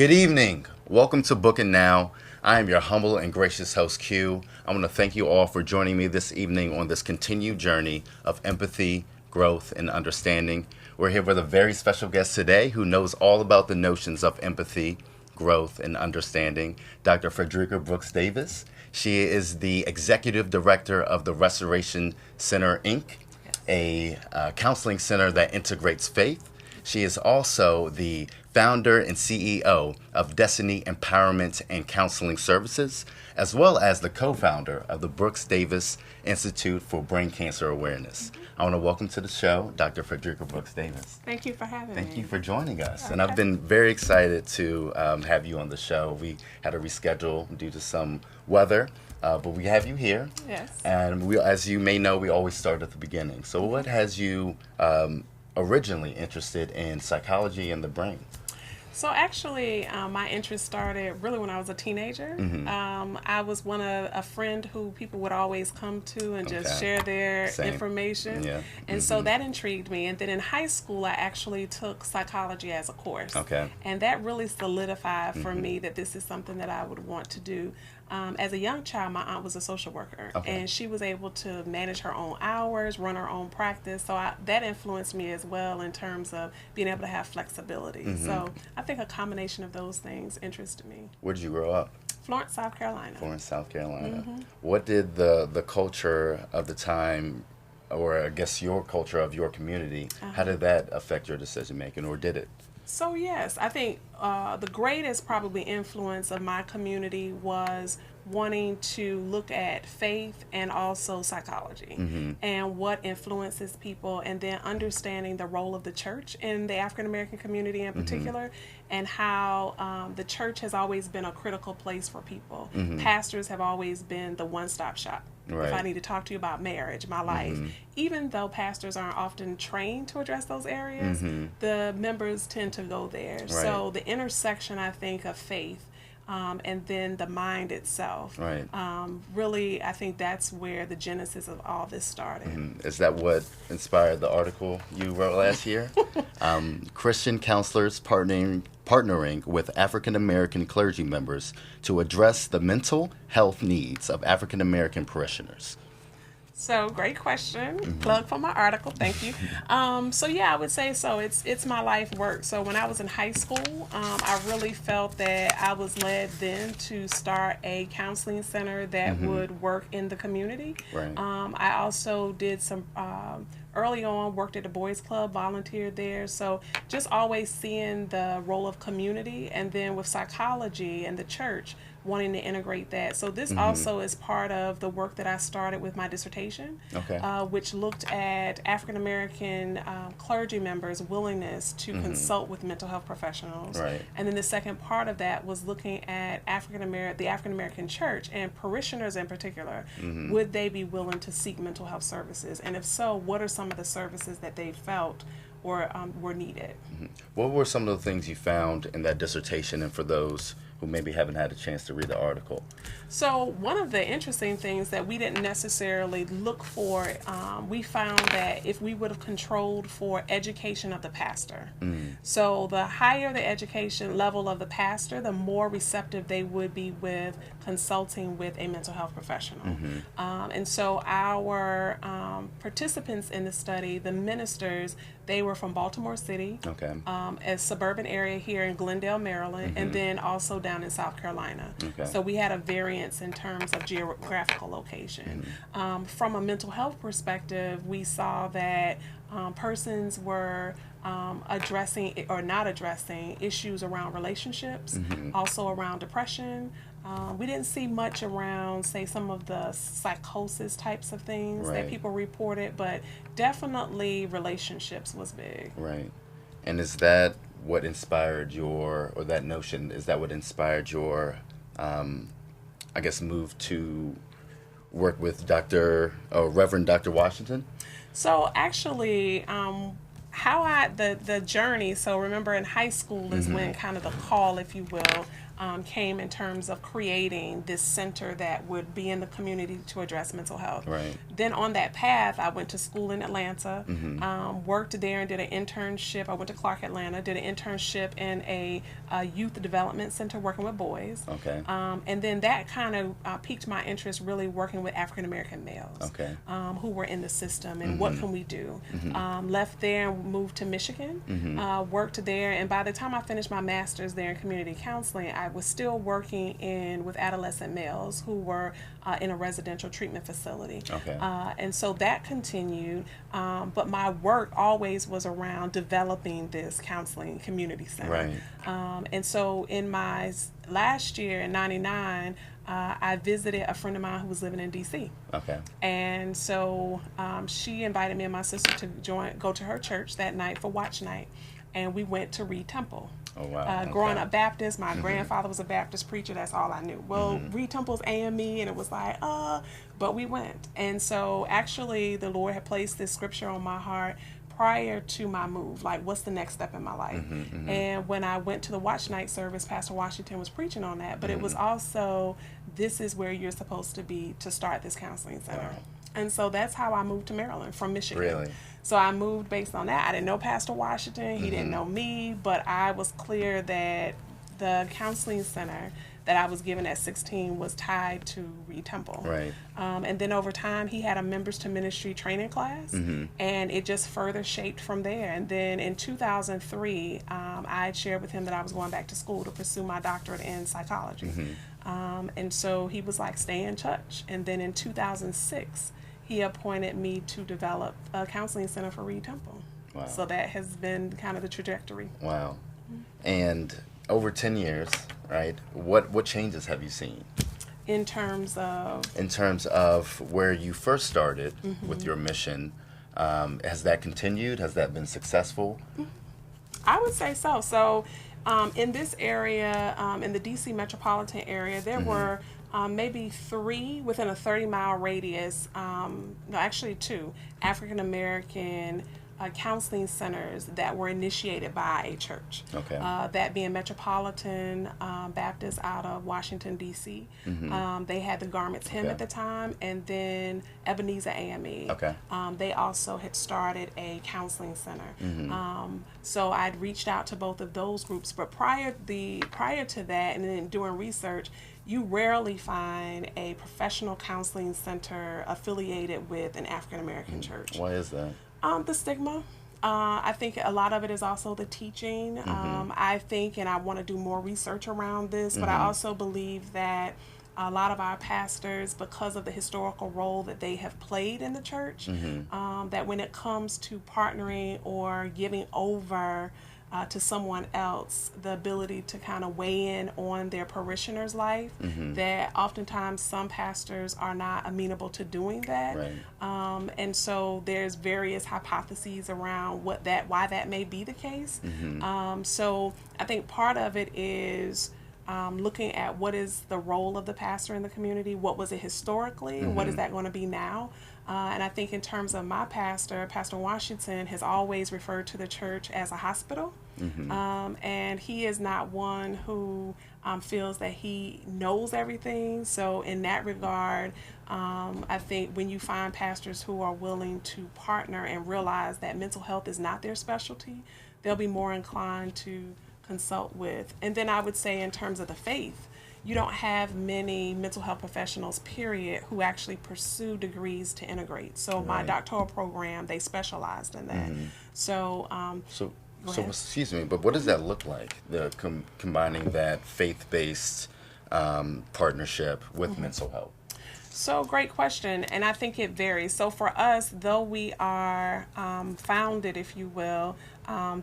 Good evening. Welcome to Booking Now. I am your humble and gracious host, Q. I want to thank you all for joining me this evening on this continued journey of empathy, growth, and understanding. We're here with a very special guest today who knows all about the notions of empathy, growth, and understanding, Dr. Fredrica Brooks Davis. She is the executive director of the Restoration Center, Inc., a counseling center that integrates faith. She is also the founder and CEO of Destiny Empowerment and Counseling Services, as well as the co-founder of the Brooks Davis Institute for Brain Cancer Awareness. I want to welcome to the show Dr. Fredrica Brooks Davis. Thank you for having me. Thank you for joining us. Okay. And I've been very excited to have you on the show. We had to reschedule due to some weather, but we have you here. Yes. And we, as you may know, we always start at the beginning. So what has you originally interested in psychology and the brain? So actually, my interest started really when I was a teenager. I was a friend who people would always come to and just share their information. Yeah. And so that intrigued me. And then in high school, I actually took psychology as a course. Okay. And that really solidified for me that this is something that I would want to do. As a young child, my aunt was a social worker, and she was able to manage her own hours, run her own practice. So that influenced me as well in terms of being able to have flexibility. So I think a combination of those things interested me. Where did you grow up? Florence, South Carolina. Florence, South Carolina. What did the culture of the time, or I guess your culture of your community, how did that affect your decision making, or did it? So yes, I think the greatest probably influence of my community was wanting to look at faith and also psychology and what influences people, and then understanding the role of the church in the African American community in particular, and how the church has always been a critical place for people. Pastors have always been the one-stop shop. Right. If I need to talk to you about marriage, my life, even though pastors aren't often trained to address those areas, the members tend to go there. Right. So the intersection, I think, of faith and then the mind itself, really, I think that's where the genesis of all this started. Is that what inspired the article you wrote last year? Christian counselors partnering with African American clergy members to address the mental health needs of African American parishioners. So great question. Plug for my article. Thank you. So yeah, I would say so. It's my life work. So when I was in high school, I really felt that I was led then to start a counseling center that would work in the community. Right. I also did some early on, worked at a boys club, volunteered there. So just always seeing the role of community, and then with psychology and the church, wanting to integrate that. So this also is part of the work that I started with my dissertation, which looked at African American clergy members' willingness to consult with mental health professionals. Right. And then the second part of that was looking at the African American church and parishioners in particular. Would they be willing to seek mental health services? And if so, what are some of the services that they felt or were needed? What were some of the things you found in that dissertation, and for those who maybe haven't had a chance to read the article? So one of the interesting things that we didn't necessarily look for, we found that if we would have controlled for education of the pastor, so the higher the education level of the pastor, the more receptive they would be with consulting with a mental health professional. And so our participants in the study, the ministers, they were from Baltimore City, a suburban area here in Glendale, Maryland, and then also down in South Carolina. So we had a variance in terms of geographical location. From a mental health perspective, we saw that persons were addressing or not addressing issues around relationships, also around depression. We didn't see much around, say, some of the psychosis types of things that people reported, but definitely relationships was big. Right. And is that what inspired your, or that notion, is that what inspired your, I guess, move to work with Reverend Dr. Washington? So actually, the journey, so remember in high school is when kind of the call, if you will, came in terms of creating this center that would be in the community to address mental health. Right. Then on that path, I went to school in Atlanta, worked there and did an internship. I went to Clark, Atlanta, did an internship in a youth development center working with boys. Okay. And then that kind of piqued my interest really working with African American males Okay. who were in the system and what can we do. Left there and moved to Michigan, worked there, and by the time I finished my master's there in community counseling, I was still working with adolescent males who were in a residential treatment facility. Okay. And so that continued, but my work always was around developing this counseling community center. Right. And so in my last year in '99, I visited a friend of mine who was living in DC. Okay. And so she invited me and my sister to go to her church that night for watch night, and we went to Reed Temple. Oh, wow. Growing up Baptist, my grandfather was a Baptist preacher. That's all I knew. Well, Reed Temple's AME, and it was like, but we went. And so actually the Lord had placed this scripture on my heart prior to my move, like what's the next step in my life. And when I went to the watch night service, Pastor Washington was preaching on that, but it was also, this is where you're supposed to be to start this counseling center. Wow. And so that's how I moved to Maryland from Michigan. Really? So I moved based on that. I didn't know Pastor Washington. He didn't know me, but I was clear that the counseling center that I was given at 16 was tied to Reed Temple. Right. And then over time, he had a members to ministry training class, and it just further shaped from there. And then in 2003, I had shared with him that I was going back to school to pursue my doctorate in psychology. And so he was like, stay in touch. And then in 2006, he appointed me to develop a counseling center for Reed Temple. Wow. So that has been kind of the trajectory. Wow. And over 10 years, right, what changes have you seen? In terms of? In terms of where you first started with your mission, has that continued? Has that been successful? I would say so. So in this area, in the DC metropolitan area, there were maybe 3 within a 30-mile radius, no, actually 2 African American counseling centers that were initiated by a church. Okay. That being Metropolitan Baptist out of Washington, D.C. They had the Garments Hymn at the time, and then Ebenezer AME. Okay. They also had started a counseling center. So I'd reached out to both of those groups, but prior to that, and then doing research, you rarely find a professional counseling center affiliated with an African American church. Why is that? The stigma. I think a lot of it is also the teaching. I think, and I want to do more research around this, but I also believe that a lot of our pastors, because of the historical role that they have played in the church, that when it comes to partnering or giving over to someone else, the ability to kind of weigh in on their parishioner's life, that oftentimes some pastors are not amenable to doing that. Right. And so there's various hypotheses around why that may be the case. So I think part of it is looking at what is the role of the pastor in the community, what was it historically, what is that going to be now? And I think in terms of my pastor, Pastor Washington has always referred to the church as a hospital. And he is not one who feels that he knows everything. So in that regard, I think when you find pastors who are willing to partner and realize that mental health is not their specialty, they'll be more inclined to consult with. And then I would say in terms of the faith, you don't have many mental health professionals, period, who actually pursue degrees to integrate. So my doctoral program, they specialized in that. So, so excuse me, but what does that look like? The combining that faith-based partnership with mental health. So great question, and I think it varies. So for us, though we are founded, if you will,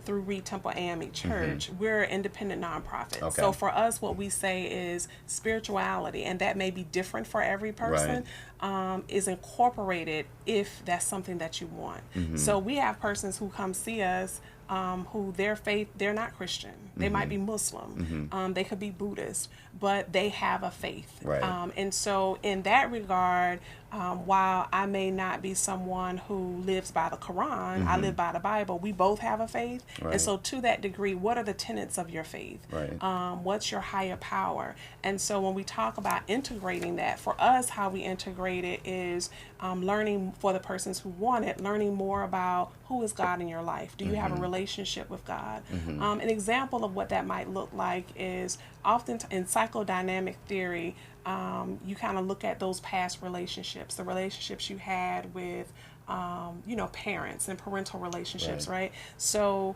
through Reed Temple AME Church, we're an independent nonprofit. Okay. So for us, what we say is spirituality, and that may be different for every person, is incorporated if that's something that you want. So we have persons who come see us who their faith, they're not Christian. They might be Muslim. They could be Buddhist, but they have a faith. Right. And so in that regard, While I may not be someone who lives by the Quran, I live by the Bible. We both have a faith. Right. And so to that degree, what are the tenets of your faith? Right. What's your higher power? And so when we talk about integrating that, for us, how we integrate it is learning, for the persons who want it, learning more about who is God in your life. Do you have a relationship with God? An example of what that might look like is often in psychodynamic theory, you kind of look at those past relationships, the relationships you had with parents and parental relationships, right? So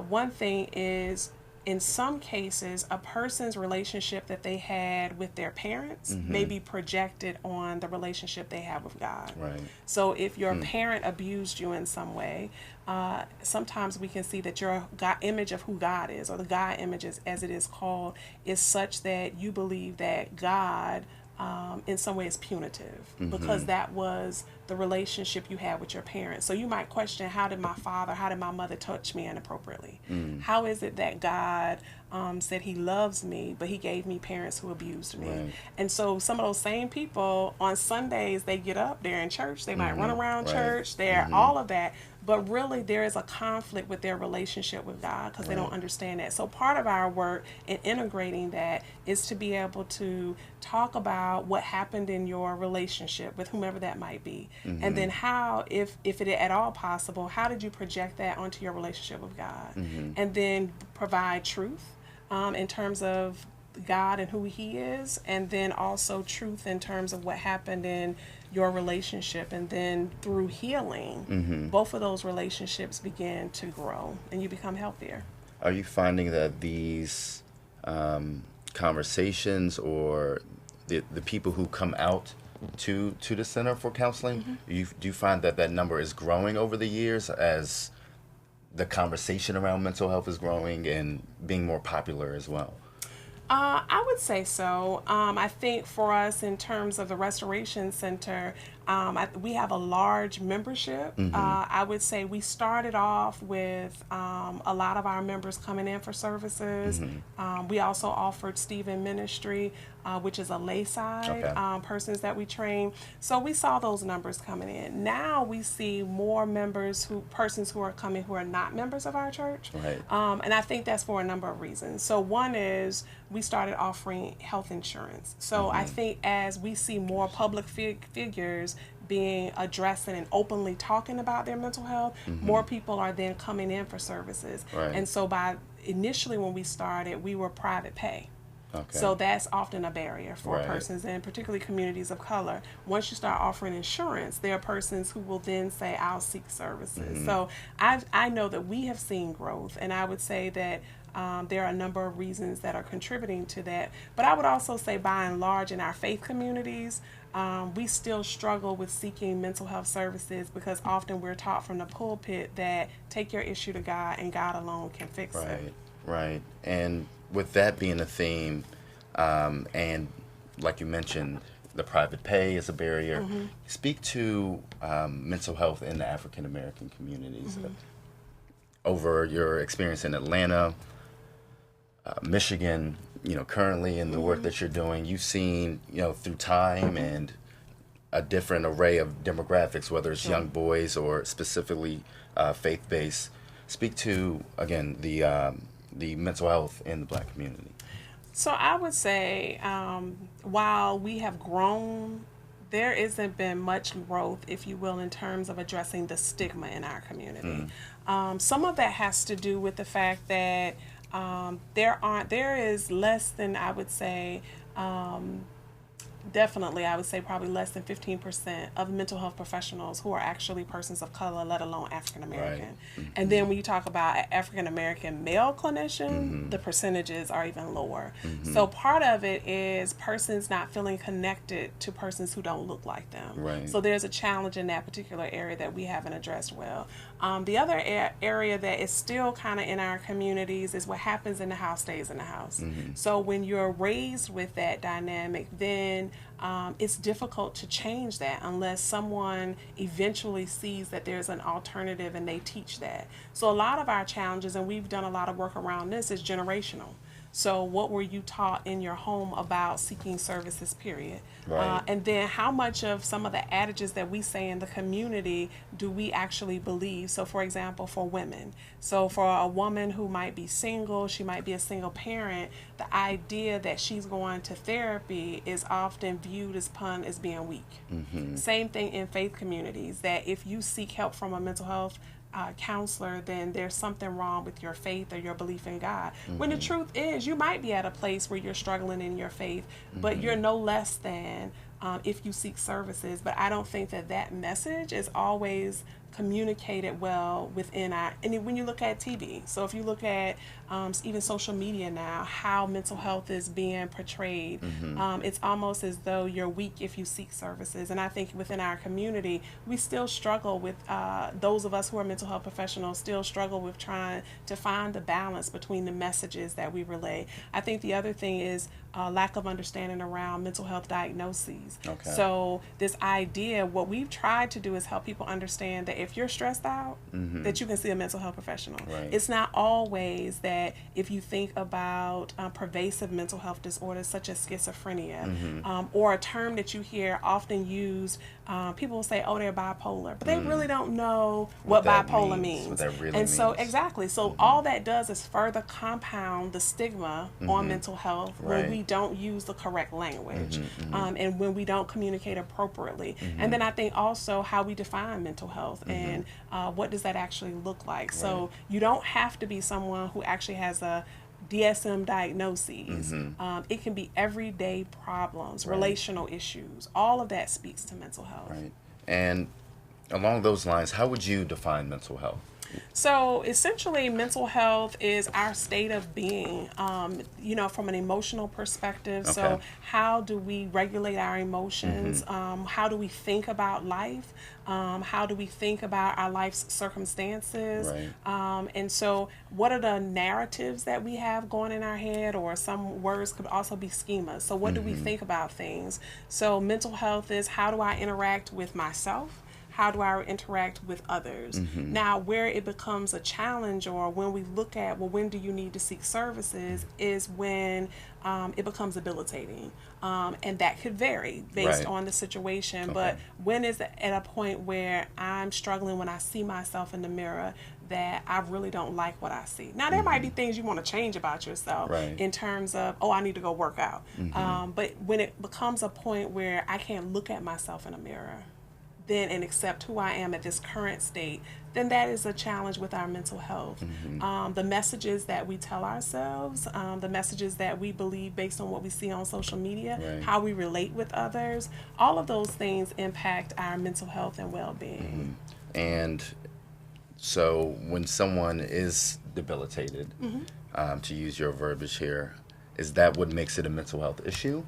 one thing is, in some cases, a person's relationship that they had with their parents may be projected on the relationship they have with God. Right. So if your parent abused you in some way, sometimes we can see that your God image of who God is, or the God image, as it is called, is such that you believe that God in some way is punitive because that was the relationship you had with your parents. So you might question, how did my mother touch me inappropriately? How is it that God said he loves me, but he gave me parents who abused me? Right. And so some of those same people on Sundays, they get up, they're in church, they might run around church, they're all of that, but really there is a conflict with their relationship with God because they don't understand that. So part of our work in integrating that is to be able to talk about what happened in your relationship with whomever that might be. And then how, if it at all possible, how did you project that onto your relationship with God? And then provide truth in terms of God and who he is, and then also truth in terms of what happened in your relationship. And then through healing, both of those relationships begin to grow and you become healthier. Are you finding that these conversations, or the people who come out to the Center for Counseling, do you find that number is growing over the years as the conversation around mental health is growing and being more popular as well? I would say so. I think for us, in terms of the Restoration Center, we have a large membership. I would say we started off with a lot of our members coming in for services. We also offered Stephen Ministry, which is a lay side persons that we train. So we saw those numbers coming in. Now we see more persons who are coming who are not members of our church. Right. And I think that's for a number of reasons. So one is we started offering health insurance. So I think as we see more public figures being addressing and openly talking about their mental health, more people are then coming in for services. Right. And so initially when we started, we were private pay. Okay. So that's often a barrier for Right. persons, and particularly communities of color. Once you start offering insurance, there are persons who will then say, I'll seek services. So I know that we have seen growth, and I would say that there are a number of reasons that are contributing to that. But I would also say, by and large, in our faith communities, we still struggle with seeking mental health services because often we're taught from the pulpit that take your issue to God and God alone can fix it. Right. And with that being a theme, and like you mentioned, the private pay is a barrier. Speak to mental health in the African American communities. Over your experience in Atlanta, Michigan, currently in the work that you're doing, you've seen, through time and a different array of demographics, whether it's young boys or specifically faith-based. Speak to, again, the mental health in the Black community. So I would say, while we have grown, there isn't been much growth, if you will, in terms of addressing the stigma in our community. Some of that has to do with the fact that there is less than, I would say, definitely, I would say probably less than 15% of mental health professionals who are actually persons of color, let alone African American. Right. And then when you talk about African American male clinician, the percentages are even lower. So part of it is persons not feeling connected to persons who don't look like them. Right. So there's a challenge in that particular area that we haven't addressed well. The other area that is still kind of in our communities is what happens in the house stays in the house. So when you're raised with that dynamic, then it's difficult to change that unless someone eventually sees that there's an alternative and they teach that. So a lot of our challenges, and we've done a lot of work around this, is generational. So what were you taught in your home about seeking services, period? Right. And then how much of some of the adages that we say in the community do we actually believe? So for example, for women, so for a woman who might be single, she might be a single parent, the idea that she's going to therapy is often viewed as being weak. Same thing in faith communities, that if you seek help from a mental health counselor, then there's something wrong with your faith or your belief in God. When the truth is, you might be at a place where you're struggling in your faith, but you're no less than if you seek services. But I don't think that that message is always communicated well within our, and when you look at TV, so if you look at even social media now, how mental health is being portrayed, it's almost as though you're weak if you seek services. And I think within our community, we still struggle with, those of us who are mental health professionals still struggle with trying to find the balance between the messages that we relay. I think the other thing is lack of understanding around mental health diagnoses. Okay. So this idea, what we've tried to do is help people understand that if you're stressed out, that you can see a mental health professional. Right. It's not always that if you think about pervasive mental health disorders such as schizophrenia, or a term that you hear often used, people will say, oh, they're bipolar, but they really don't know what bipolar means. What that really and so means. exactly, so all that does is further compound the stigma on mental health when Right. we don't use the correct language, and when we don't communicate appropriately. And then I think also how we define mental health and what does that actually look like. So you don't have to be someone who actually has a DSM diagnoses. It can be everyday problems, relational issues. All of that speaks to mental health. Right. And along those lines, how would you define mental health? So essentially, mental health is our state of being, from an emotional perspective. Okay. So how do we regulate our emotions? How do we think about life? How do we think about our life's circumstances? Right. And so what are the narratives that we have going in our head, or some words could also be schemas. So what do we think about things? So mental health is, how do I interact with myself? How do I interact with others? Now, where it becomes a challenge, or when we look at, well, when do you need to seek services, is when it becomes debilitating. And that could vary based on the situation. But when is it at a point where I'm struggling when I see myself in the mirror that I really don't like what I see? Now, there might be things you want to change about yourself in terms of, oh, I need to go work out. But when it becomes a point where I can't look at myself in a mirror then and accept who I am at this current state, then that is a challenge with our mental health. The messages that we tell ourselves, the messages that we believe based on what we see on social media, how we relate with others, all of those things impact our mental health and well-being. And so when someone is debilitated, to use your verbiage here, is that what makes it a mental health issue?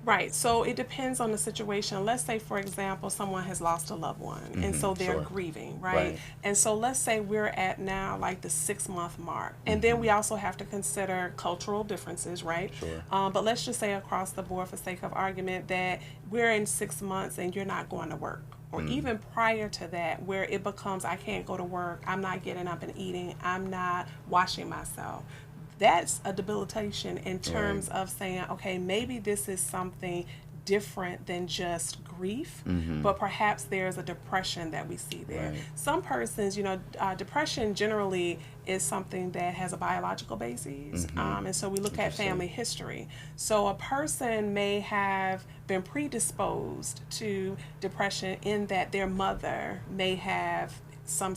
Right. So it depends on the situation. Let's say, for example, someone has lost a loved one, and so they're grieving, right? And so let's say we're at now like the 6-month mark. And then we also have to consider cultural differences, right? But let's just say across the board, for sake of argument, that we're in 6 months and you're not going to work. Or even prior to that, where it becomes, I can't go to work, I'm not getting up and eating, I'm not washing myself. That's a debilitation in terms of saying, okay, maybe this is something different than just grief, but perhaps there's a depression that we see there. Some persons, depression generally is something that has a biological basis, and so we look at family history. So a person may have been predisposed to depression in that their mother may have some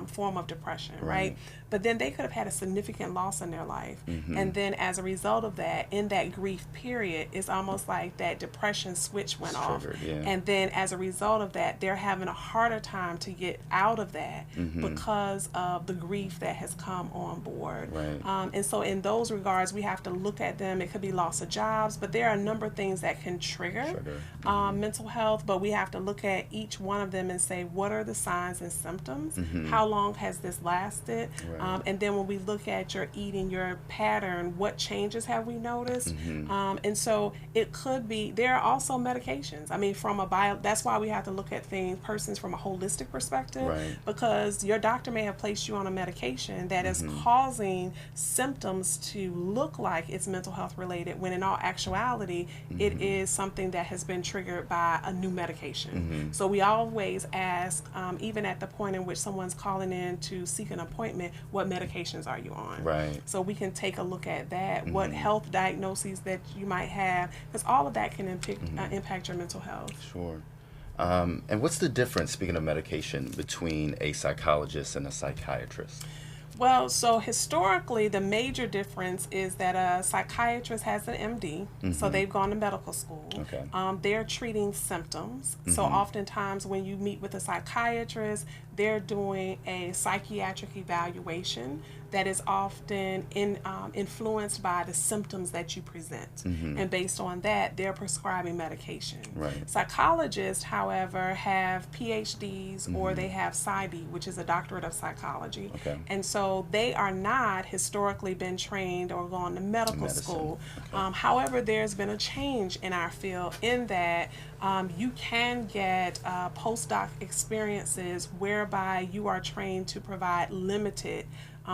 form of depression, right? But then they could have had a significant loss in their life. And then as a result of that, in that grief period, it's almost like that depression switch went off. And then as a result of that, they're having a harder time to get out of that because of the grief that has come on board. And so in those regards, we have to look at them. It could be loss of jobs, but there are a number of things that can trigger mental health, but we have to look at each one of them and say, what are the signs and symptoms? How long has this lasted? And then when we look at your eating, your pattern, what changes have we noticed? And so it could be, there are also medications. I mean, that's why we have to look at persons from a holistic perspective, Right. because your doctor may have placed you on a medication that is causing symptoms to look like it's mental health related, when in all actuality, it is something that has been triggered by a new medication. So we always ask, even at the point in which someone's calling in to seek an appointment, what medications are you on? Right. So we can take a look at that, what health diagnoses that you might have, because all of that can impact your mental health. Sure. And what's the difference, speaking of medication, between a psychologist and a psychiatrist? Well, so historically, the major difference is that a psychiatrist has an MD, so they've gone to medical school. Okay. They're treating symptoms. So oftentimes when you meet with a psychiatrist, they're doing a psychiatric evaluation that is often influenced by the symptoms that you present. And based on that, they're prescribing medication. Right. Psychologists, however, have PhDs or they have PsyD, which is a doctorate of psychology. Okay. And so they are not historically been trained or gone to medical school. Okay. However, there's been a change in our field in that you can get postdoc experiences whereby you are trained to provide limited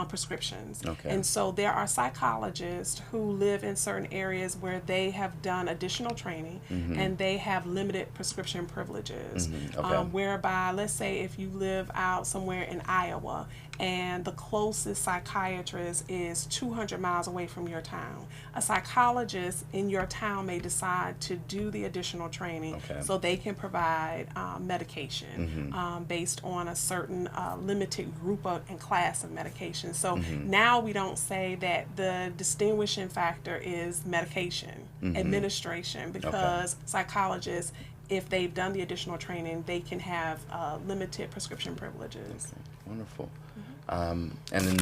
prescriptions. Okay. And so there are psychologists who live in certain areas where they have done additional training and they have limited prescription privileges. Okay. Whereby, let's say if you live out somewhere in Iowa and the closest psychiatrist is 200 miles away from your town, a psychologist in your town may decide to do the additional training so they can provide medication based on a certain limited group and class of medication. So now we don't say that the distinguishing factor is medication administration, because psychologists, if they've done the additional training, they can have limited prescription privileges. Okay. Wonderful. And then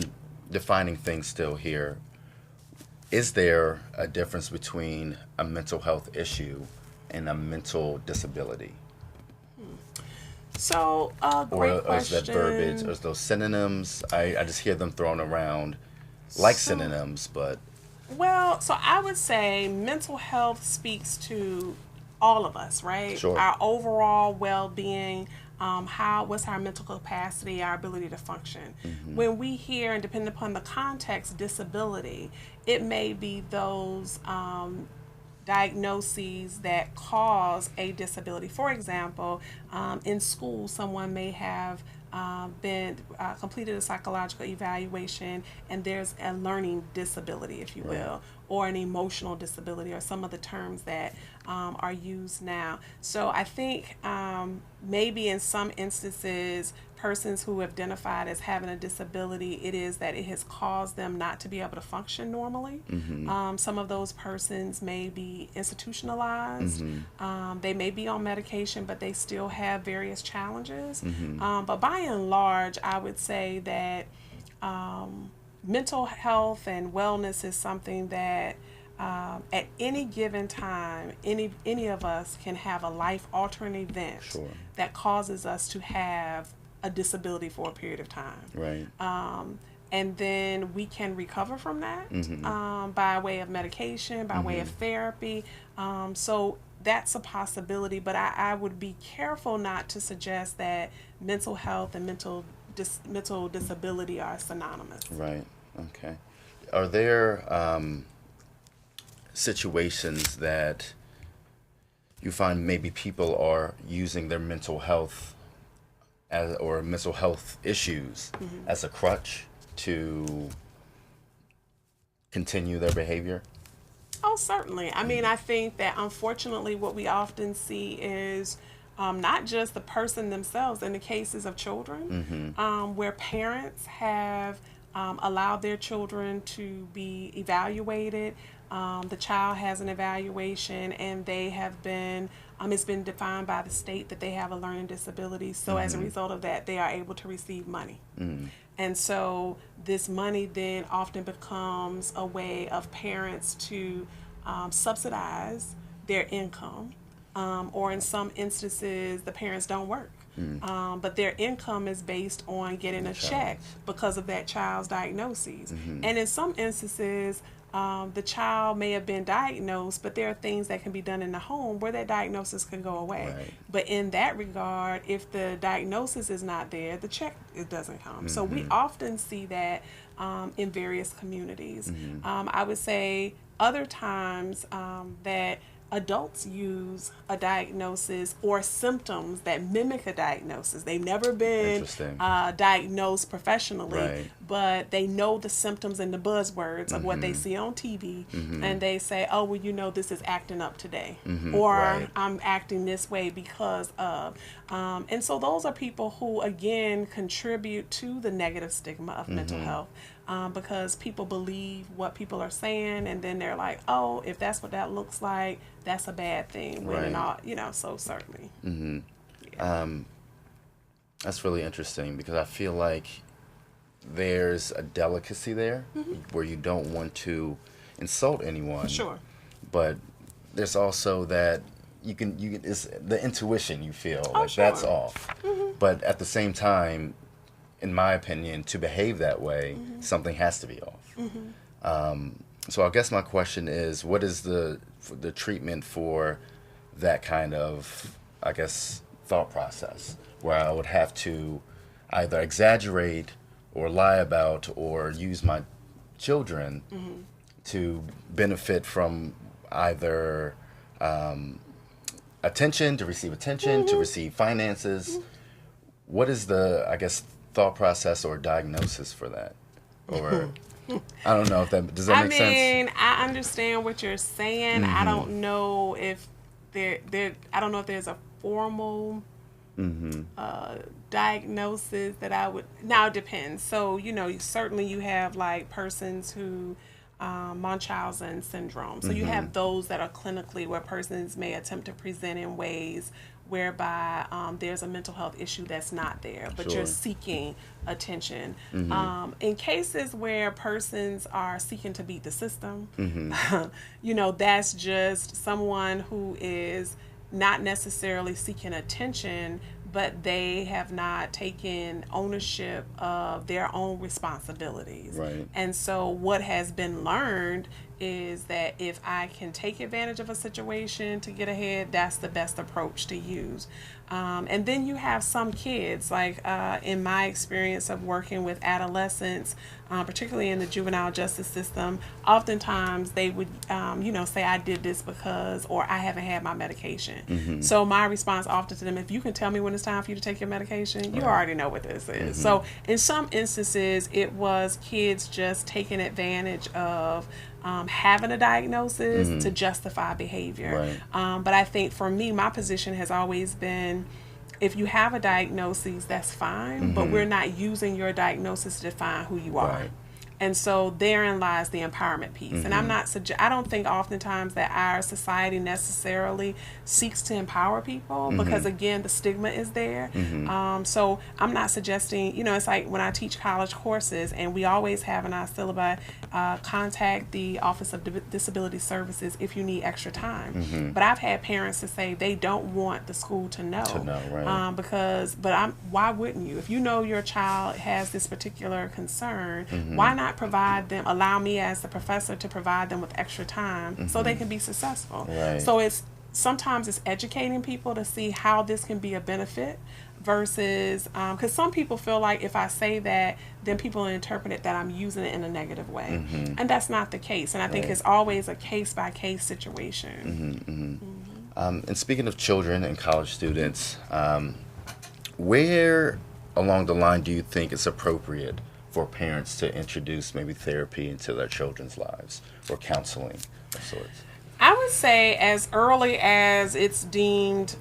defining things still here, is there a difference between a mental health issue and a mental disability? So, great question. Or is that verbiage, or is those synonyms? I just hear them thrown around like synonyms, but... Well, so I would say mental health speaks to all of us, right? Sure. Our overall well-being, what's our mental capacity, our ability to function. When we hear, and depending upon the context, disability, it may be those diagnoses that cause a disability. For example, in school, someone may have completed a psychological evaluation and there's a learning disability, if you will, or an emotional disability, or some of the terms that are used now. So I think maybe in some instances, persons who have identified as having a disability, it is that it has caused them not to be able to function normally. Some of those persons may be institutionalized. They may be on medication, but they still have various challenges. But by and large, I would say that mental health and wellness is something that at any given time, any of us can have a life-altering event that causes us to have a disability for a period of time. Right. And then we can recover from that by way of medication, by way of therapy. So that's a possibility, but I would be careful not to suggest that mental health and mental disability are synonymous. Right. Okay. Are there situations that you find maybe people are using their mental health or mental health issues as a crutch to continue their behavior? Oh, certainly. I mean, I think that unfortunately what we often see is not just the person themselves, in the cases of children, where parents have allowed their children to be evaluated. The child has an evaluation and they have been, it's been defined by the state that they have a learning disability. So as a result of that, they are able to receive money. And so this money then often becomes a way of parents to subsidize their income. Or in some instances, the parents don't work. but their income is based on getting a check because of that child's diagnoses. And in some instances, the child may have been diagnosed, but there are things that can be done in the home where that diagnosis can go away. Right. But in that regard, if the diagnosis is not there, the check, it doesn't come. So we often see that in various communities. I would say other times that adults use a diagnosis or symptoms that mimic a diagnosis. They've never been diagnosed professionally, Right. but they know the symptoms and the buzzwords of what they see on TV, and they say, oh, well, you know, this is acting up today, or Right. I'm acting this way because of. And so those are people who, again, contribute to the negative stigma of mental health. Because people believe what people are saying, and then they're like, oh, if that's what that looks like, that's a bad thing. When Right. and all, you know, so certainly. That's really interesting because I feel like there's a delicacy there where you don't want to insult anyone. Sure. But there's also that you can it's the intuition you feel like sure. that's off. But at the same time, in my opinion, to behave that way, something has to be off. So I guess my question is, what is the treatment for that kind of, I guess, thought process where I would have to either exaggerate or lie about or use my children to benefit from either attention, to receive attention, to receive finances. What is the, I guess, thought process or diagnosis for that? Or I don't know if that does that make sense? I understand what you're saying. I don't know if I don't know if there's a formal diagnosis that I would. Now it depends. So certainly you have like persons who Munchausen syndrome. So you have those that are clinically where persons may attempt to present in ways whereby there's a mental health issue that's not there, but you're seeking attention. In cases where persons are seeking to beat the system, that's just someone who is not necessarily seeking attention, but they have not taken ownership of their own responsibilities. Right. And so what has been learned is that if I can take advantage of a situation to get ahead, that's the best approach to use. And then you have some kids, like in my experience of working with adolescents, particularly in the juvenile justice system, oftentimes they would, say I did this because, or I haven't had my medication. So my response often to them, if you can tell me when it's time for you to take your medication, you already know what this is. So in some instances, it was kids just taking advantage of having a diagnosis to justify behavior. Right. But I think for me, my position has always been, if you have a diagnosis, that's fine, but we're not using your diagnosis to define who you are. Right. And so therein lies the empowerment piece. And I don't think oftentimes that our society necessarily seeks to empower people because, again, the stigma is there. So I'm not suggesting, it's like when I teach college courses and we always have in our syllabi, contact the Office of Disability Services if you need extra time. But I've had parents to say they don't want the school to know. Right. Why wouldn't you? If you know your child has this particular concern, why not allow me as the professor to provide them with extra time so they can be successful. Right. So sometimes it's educating people to see how this can be a benefit versus, because some people feel like if I say that, then people interpret it that I'm using it in a negative way. And that's not the case. And I think it's always a case-by-case situation. And speaking of children and college students, where along the line do you think it's appropriate for parents to introduce maybe therapy into their children's lives or counseling of sorts? I would say as early as it's deemed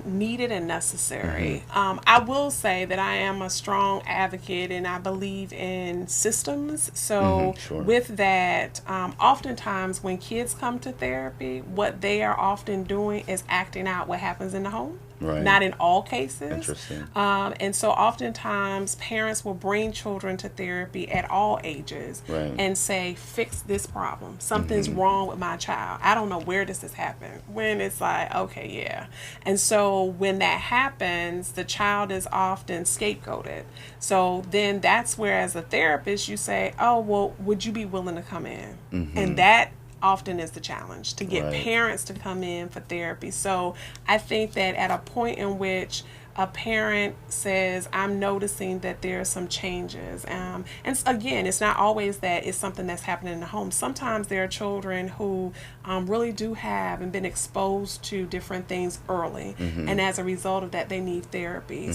needed and necessary. I will say that I am a strong advocate and I believe in systems. So with that, oftentimes when kids come to therapy, what they are often doing is acting out what happens in the home. Right. Not in all cases. Interesting. And so oftentimes parents will bring children to therapy at all ages and say, fix this problem. Something's wrong with my child. I don't know where this has happened. When it's like, okay, yeah. And so when that happens, the child is often scapegoated. So then that's where, as a therapist, you say, oh, well, would you be willing to come in? And that often is the challenge, to get parents to come in for therapy. So I think that at a point in which a parent says, I'm noticing that there are some changes. And again, it's not always that it's something that's happening in the home. Sometimes there are children who really do have and been exposed to different things early. And as a result of that, they need therapy.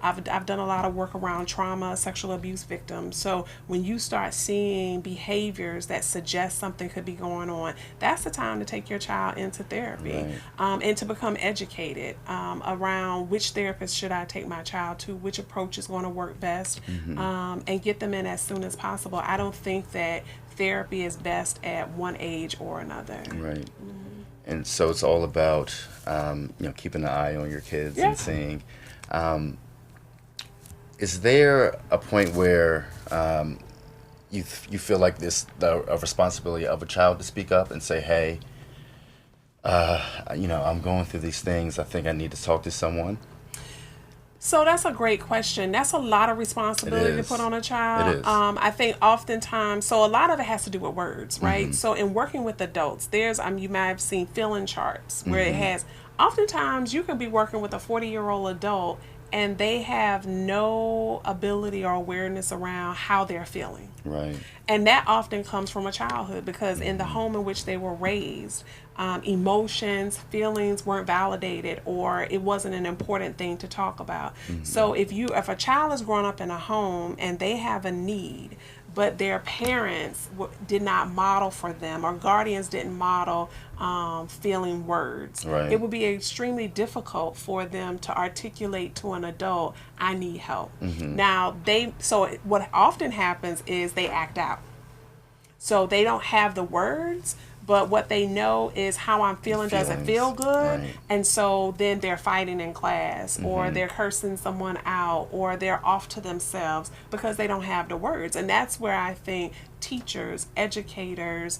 I've done a lot of work around trauma, sexual abuse victims. So when you start seeing behaviors that suggest something could be going on, that's the time to take your child into therapy, and to become educated around which therapist should I take my child to, which approach is going to work best, and get them in as soon as possible. I don't think that therapy is best at one age or another. Right. And so it's all about keeping an eye on your kids and seeing. Is there a point where you feel like a responsibility of a child to speak up and say, hey, I'm going through these things. I think I need to talk to someone? So that's a great question. That's a lot of responsibility to put on a child. It is. I think oftentimes, so a lot of it has to do with words, right? So in working with adults, there's, you might have seen feeling charts where it has, oftentimes you can be working with a 40-year-old adult and they have no ability or awareness around how they're feeling. Right. And that often comes from a childhood, because in the home in which they were raised, emotions, feelings weren't validated, or it wasn't an important thing to talk about. So if a child is growing up in a home and they have a need, but their parents did not model for them, or guardians didn't model feeling words, it would be extremely difficult for them to articulate to an adult, I need help. Now, so what often happens is they act out. So they don't have the words, but what they know is how I'm feeling doesn't feel good. And so then they're fighting in class, or they're cursing someone out, or they're off to themselves because they don't have the words. And that's where I think teachers, educators,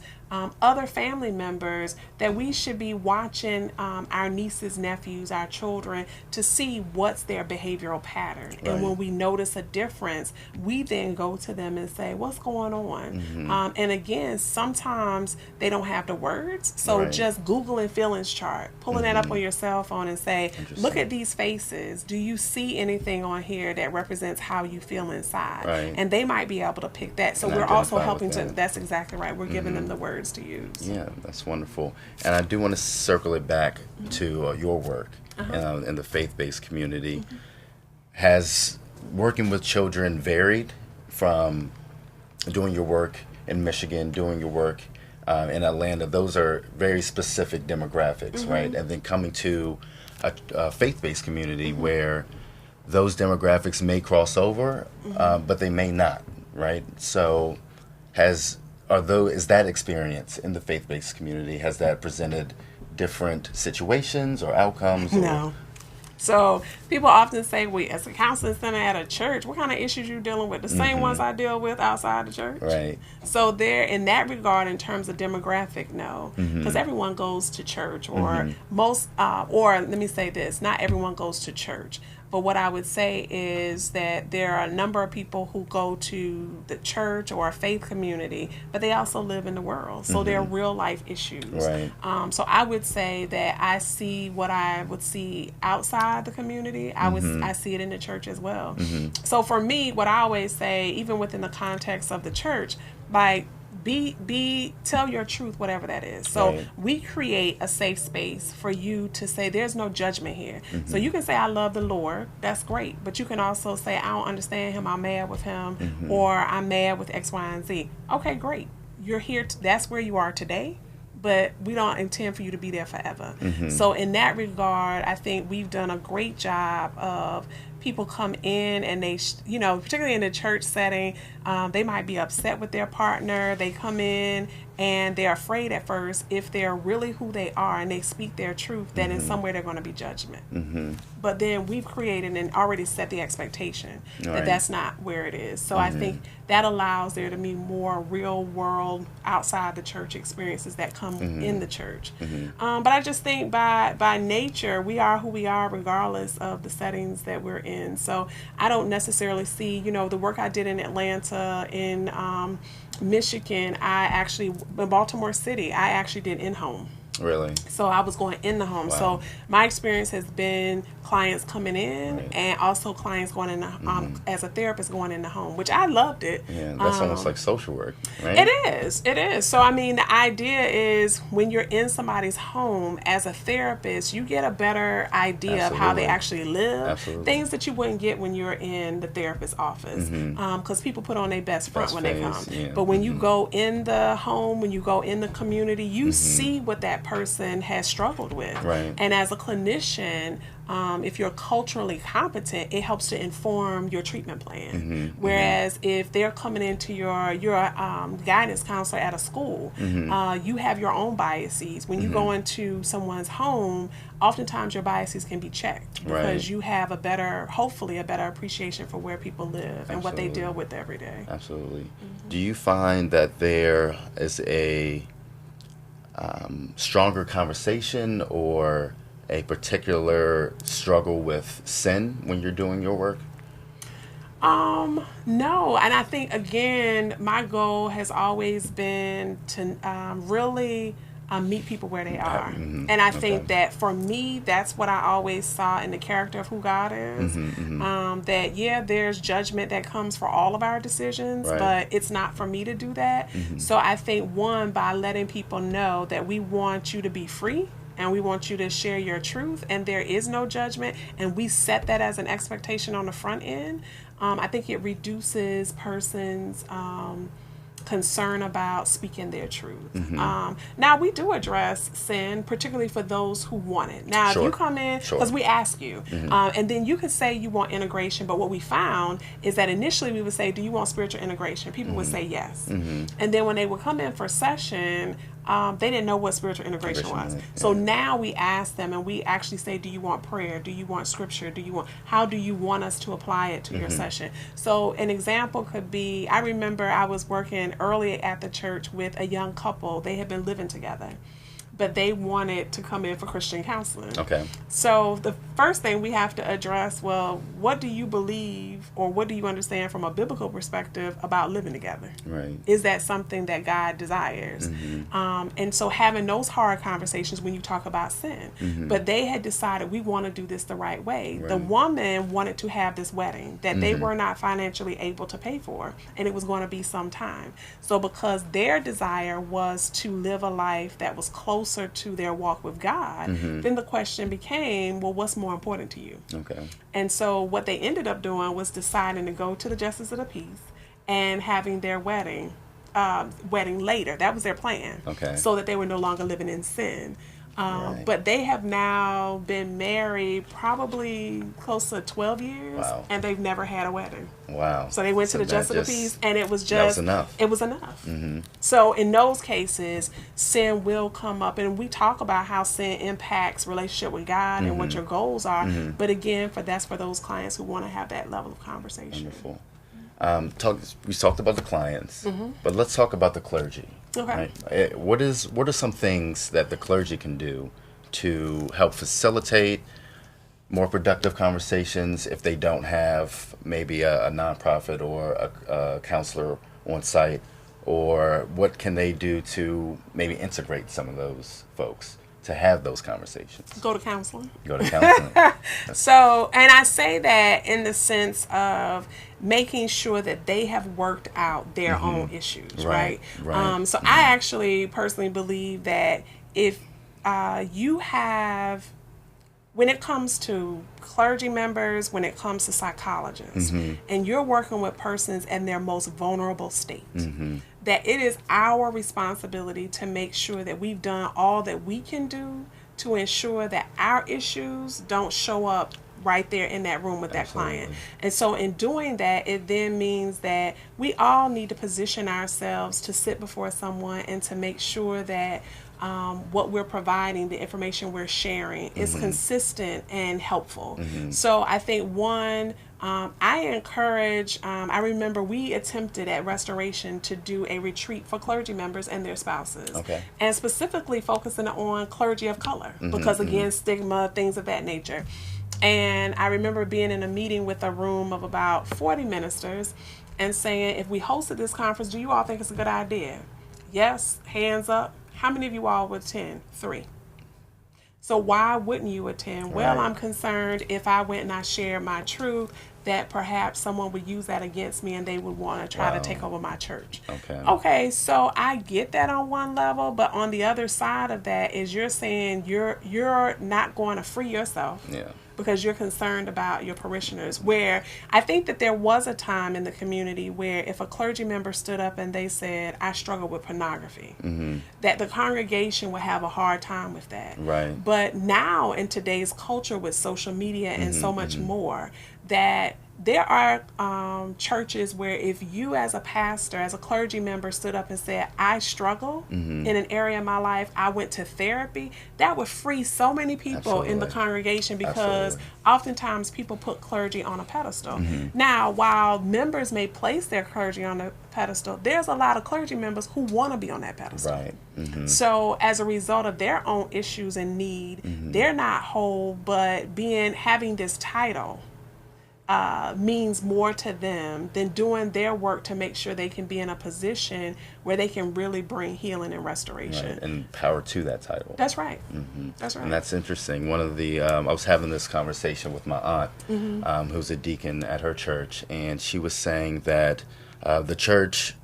other family members, that we should be watching our nieces, nephews, our children, to see what's their behavioral pattern. And when we notice a difference, we then go to them and say, what's going on? And again, sometimes they don't have the words. So just Googling feelings chart, pulling that up on your cell phone and say, look at these faces. Do you see anything on here that represents how you feel inside? And they might be able to pick that. So we're also helping to, that's exactly right. We're giving them the words to use. Yeah, that's wonderful. And I do want to circle it back to your work in the faith-based community. Has working with children varied from doing your work in Michigan, doing your work in Atlanta? Those are very specific demographics, right? And then coming to a faith-based community where those demographics may cross over, but they may not, right? So is that experience in the faith-based community, has that presented different situations or outcomes? No. So people often say, we as a counseling center at a church, what kind of issues you dealing with? The same ones I deal with outside the church. Right. So there, in that regard, in terms of demographic, no, because everyone goes to church, or or let me say this, not everyone goes to church. But what I would say is that there are a number of people who go to the church or a faith community, but they also live in the world. So there are real life issues. Right. So I would say that I see what I would see outside the community. I see it in the church as well. So for me, what I always say, even within the context of the church, like, tell your truth, whatever that is. So we create a safe space for you to say there's no judgment here. So you can say, I love the Lord. That's great. But you can also say, I don't understand him. I'm mad with him, or I'm mad with X, Y, and Z. Okay, great. You're here. That's where you are today. But we don't intend for you to be there forever. So in that regard, I think we've done a great job of people come in and they, particularly in the church setting, they might be upset with their partner. They come in and they're afraid at first, if they're really who they are and they speak their truth, then in some way they're going to be judgment. But then we've created and already set the expectation that that's not where it is. So I think that allows there to be more real world outside the church experiences that come in the church. But I just think by nature, we are who we are regardless of the settings that we're in. So I don't necessarily see, the work I did in Atlanta, in Michigan, in Baltimore City, I actually did in-home. Really? So I was going in the home. Wow. So my experience has been clients coming in and also clients going in the, as a therapist going in the home, which I loved it. Yeah, that's almost like social work, right? It is. So, the idea is when you're in somebody's home as a therapist, you get a better idea of how they actually live. Things that you wouldn't get when you're in the therapist's office. Because people put on their best front when they come. Yeah. But when you go in the home, when you go in the community, you see what that person has struggled with. Right. And as a clinician, if you're culturally competent, it helps to inform your treatment plan. Whereas if they're coming into your guidance counselor at a school, you have your own biases. When you go into someone's home, oftentimes your biases can be checked because you have hopefully a better appreciation for where people live and what they deal with every day. Absolutely. Do you find that there is a stronger conversation or a particular struggle with sin when you're doing your work? No, and I think again, my goal has always been to really meet people where they are. And I think that for me, that's what I always saw in the character of who God is. That, there's judgment that comes for all of our decisions, but it's not for me to do that. So I think, one, by letting people know that we want you to be free and we want you to share your truth and there is no judgment, and we set that as an expectation on the front end, I think it reduces persons' concern about speaking their truth. Now, we do address sin, particularly for those who want it. Now, if you come in, because we ask you, and then you could say you want integration, but what we found is that initially we would say, do you want spiritual integration? People would say yes. And then when they would come in for session, they didn't know what spiritual integration was. So now we ask them and we actually say, do you want prayer? Do you want scripture? How do you want us to apply it to your session? So an example could be, I remember I was working early at the church with a young couple. They had been living together, but they wanted to come in for Christian counseling. Okay. So the first thing we have to address, well, what do you believe or what do you understand from a biblical perspective about living together? Right. Is that something that God desires? And so having those hard conversations when you talk about sin. But they had decided we want to do this the right way. The woman wanted to have this wedding that they were not financially able to pay for, and it was going to be some time. So because their desire was to live a life that was closer to their walk with God, then the question became, well, what's more important to you? Okay. And so what they ended up doing was deciding to go to the justice of the peace and having their wedding later. That was their plan. Okay. So that they were no longer living in sin. But they have now been married probably close to 12 years, and they've never had a wedding. Wow. So they went to the justice of the peace, and it was just... That was enough. It was enough. So in those cases, sin will come up, and we talk about how sin impacts relationship with God and what your goals are. But again, that's for those clients who want to have that level of conversation. Wonderful. We talked about the clients, but let's talk about the clergy. Okay. Right? What are some things that the clergy can do to help facilitate more productive conversations if they don't have maybe a nonprofit or a counselor on site? Or what can they do to maybe integrate some of those folks to have those conversations? Go to counseling. Go to counseling. So, and I say that in the sense of making sure that they have worked out their own issues, right? So I actually personally believe that if you have, when it comes to clergy members, when it comes to psychologists, and you're working with persons in their most vulnerable state, that it is our responsibility to make sure that we've done all that we can do to ensure that our issues don't show up right there in that room with that Absolutely. client. And so in doing that, it then means that we all need to position ourselves to sit before someone and to make sure that what we're providing, the information we're sharing, is consistent and helpful. So I think I encourage, I remember we attempted at Restoration to do a retreat for clergy members and their spouses. Okay. And specifically focusing on clergy of color because, again, stigma, things of that nature. And I remember being in a meeting with a room of about 40 ministers and saying, if we hosted this conference, do you all think it's a good idea? Yes, hands up. How many of you all would attend? 3. So why wouldn't you attend? Well, Right. I'm concerned if I went and I shared my truth, that perhaps someone would use that against me and they would want to try to take over my church. Okay, so I get that on one level, but on the other side of that is you're saying you're not going to free yourself. Yeah. Because you're concerned about your parishioners. Where I think that there was a time in the community where if a clergy member stood up and they said, I struggle with pornography, that the congregation would have a hard time with that. Right. But now in today's culture with social media and so much more, that there are churches where if you as a pastor, as a clergy member stood up and said, I struggle in an area of my life, I went to therapy, that would free so many people in the Absolutely. congregation because Absolutely. oftentimes people put clergy on a pedestal. Now, while members may place their clergy on a pedestal, there's a lot of clergy members who want to be on that pedestal. Right. So as a result of their own issues and need, they're not whole, but having this title means more to them than doing their work to make sure they can be in a position where they can really bring healing and restoration. Right. And power to that title. That's right. That's right. And that's interesting. One of the, I was having this conversation with my aunt, who's a deacon at her church, and she was saying that the church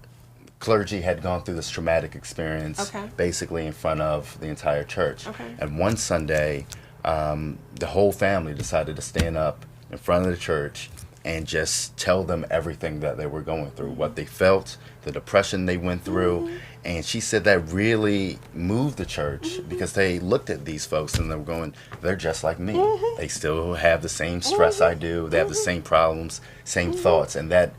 clergy had gone through this traumatic experience basically in front of the entire church. And one Sunday, the whole family decided to stand up in front of the church and just tell them everything that they were going through, what they felt, the depression they went through. And she said that really moved the church because they looked at these folks and they were going, they're just like me. They still have the same stress I do. They have the same problems, same thoughts. And that,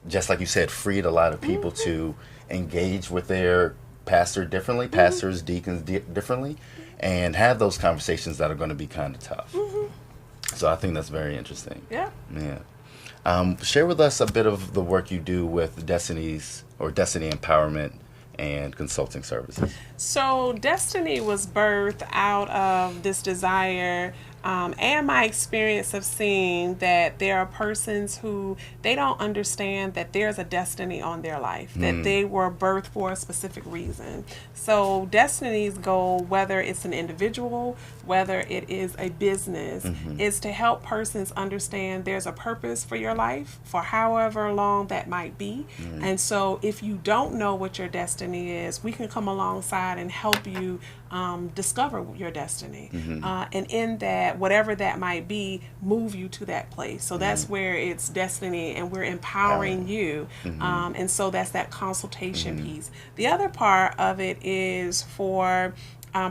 just like you said, freed a lot of people to engage with their pastor differently, pastors, deacons differently, and have those conversations that are going to be kind of tough. So I think that's very interesting. Yeah. Share with us a bit of the work you do with Destiny Empowerment and Consulting Services. So Destiny was birthed out of this desire and my experience of seeing that there are persons who they don't understand that there's a destiny on their life, that they were birthed for a specific reason. So Destiny's goal, whether it's an individual, whether it is a business, is to help persons understand there's a purpose for your life for however long that might be. And so if you don't know what your destiny is, we can come alongside and help you discover your destiny. And in that, whatever that might be, move you to that place. So that's where it's destiny and we're empowering you. And so that's that consultation piece. The other part of it is for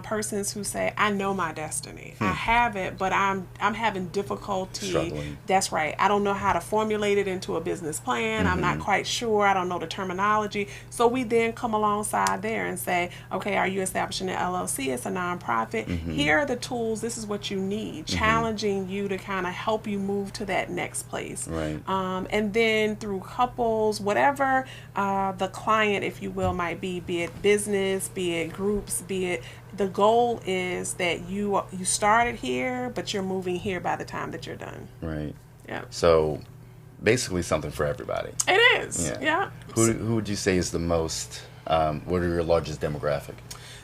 persons who say, I know my destiny. I have it, but I'm having difficulty. Struggling. That's right. I don't know how to formulate it into a business plan. I'm not quite sure. I don't know the terminology. So we then come alongside there and say, okay, are you establishing an LLC? It's a nonprofit. Here are the tools. This is what you need. Challenging you to kind of help you move to that next place. Right. And then through couples, whatever the client, if you will, might be it business, be it groups, be it, the goal is that you started here, but you're moving here by the time that you're done. Right. Yeah. So basically something for everybody. It is. Yeah. Who would you say is the most, what are your largest demographic?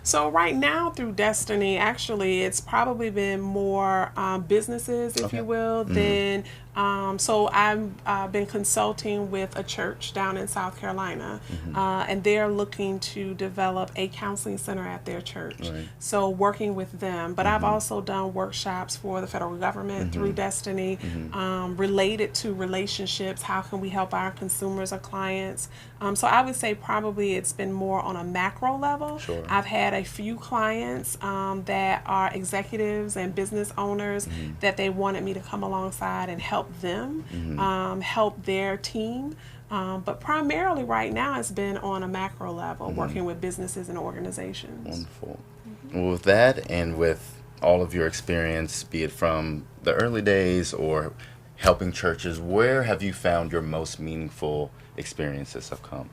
So right now through Destiny, actually, it's probably been more businesses, if you will, than So I've been consulting with a church down in South Carolina, and they're looking to develop a counseling center at their church. Right. So working with them. But I've also done workshops for the federal government through Destiny, related to relationships. How can we help our consumers or clients? So I would say probably it's been more on a macro level. Sure. I've had a few clients that are executives and business owners that they wanted me to come alongside and help them, help their team. But primarily right now it's been on a macro level, working with businesses and organizations. Wonderful. Well, with that and with all of your experience, be it from the early days or helping churches, where have you found your most meaningful experiences have come?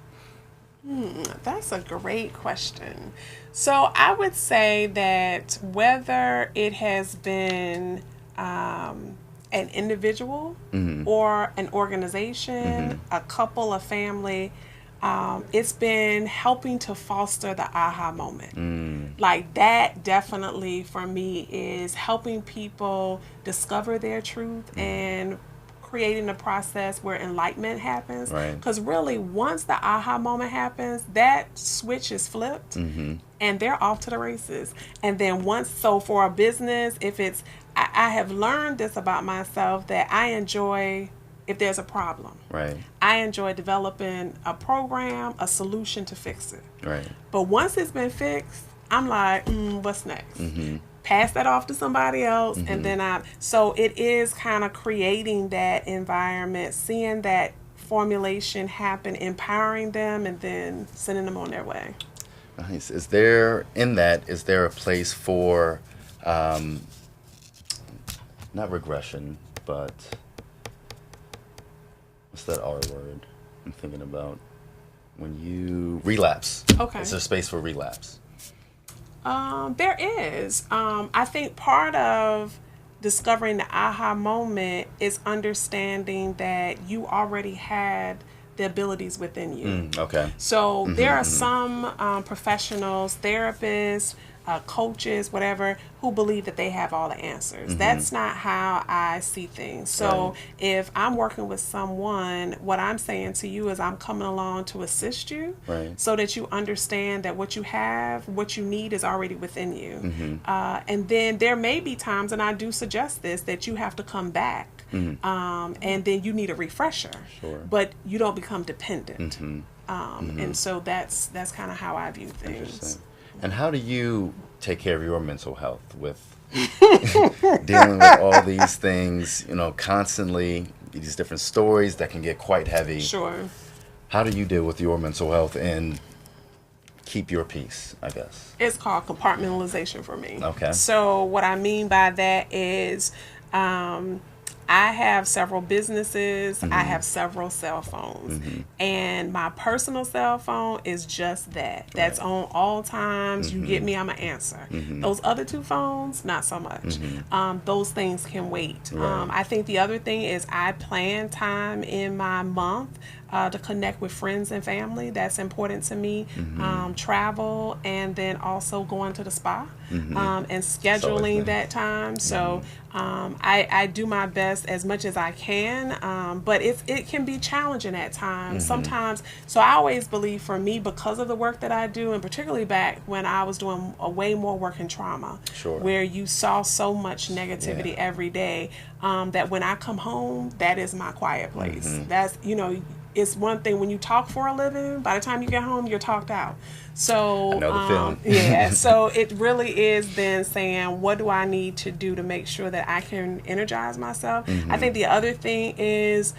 That's a great question. So I would say that whether it has been an individual or an organization, a couple, a family, it's been helping to foster the aha moment. Like that definitely for me is helping people discover their truth and creating a process where enlightenment happens. Right. Because really, once the aha moment happens, that switch is flipped and they're off to the races. And then so for a business, if it's, I have learned this about myself, that I enjoy, if there's a problem, Right. I enjoy developing a program, a solution to fix it. Right. But once it's been fixed, I'm like, what's next? Pass that off to somebody else, and then so it is kind of creating that environment, seeing that formulation happen, empowering them, and then sending them on their way. Nice. Is there a place for, not regression, but what's that R word I'm thinking about? When you relapse. Okay. Is there space for relapse? There is. I think part of discovering the aha moment is understanding that you already had the abilities within you. Okay. So there are some professionals, therapists, coaches, whatever, who believe that they have all the answers. That's not how I see things. So if I'm working with someone, what I'm saying to you is I'm coming along to assist you, so that you understand that what you have, what you need is already within you. And then there may be times, and I do suggest this, that you have to come back. And then you need a refresher, but you don't become dependent. And so that's kind of how I view things. Interesting. And how do you take care of your mental health with dealing with all these things, constantly, these different stories that can get quite heavy? Sure. How do you deal with your mental health and keep your peace, I guess? It's called compartmentalization for me. Okay. So what I mean by that is I have several businesses. I have several cell phones. And my personal cell phone is just that. That's on all times. You get me, I'm going to answer. Those other two phones, not so much. Those things can wait. I think the other thing is I plan time in my month to connect with friends and family. That's important to me. Travel, and then also going to the spa and scheduling that time. So I do my best as much as I can, but it can be challenging at times. Sometimes, so I always believe for me, because of the work that I do, and particularly back when I was doing way more work in trauma, where you saw so much negativity every day, that when I come home, that is my quiet place. That's, it's one thing when you talk for a living, by the time you get home, you're talked out. So, I know the feeling. yeah, so it really is then saying, what do I need to do to make sure that I can energize myself? I think the other thing is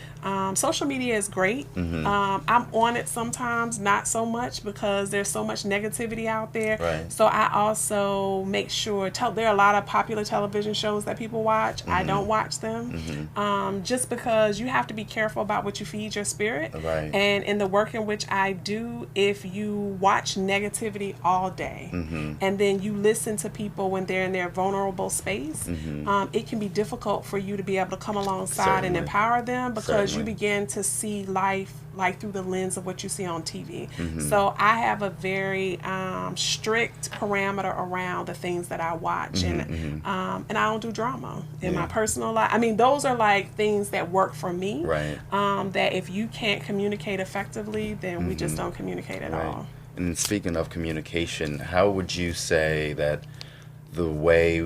social media is great. I'm on it sometimes, not so much, because there's so much negativity out there. So I also make sure, there are a lot of popular television shows that people watch. I don't watch them, just because you have to be careful about what you feed your spirit. And in the work in which I do, if you watch negativity all day and then you listen to people when they're in their vulnerable space, it can be difficult for you to be able to come alongside and empower them, because you begin to see life like through the lens of what you see on TV. So I have a very strict parameter around the things that I watch, and I don't do drama in my personal life. I mean, those are like things that work for me. Right. That if you can't communicate effectively, then we just don't communicate at all. And speaking of communication, how would you say that the way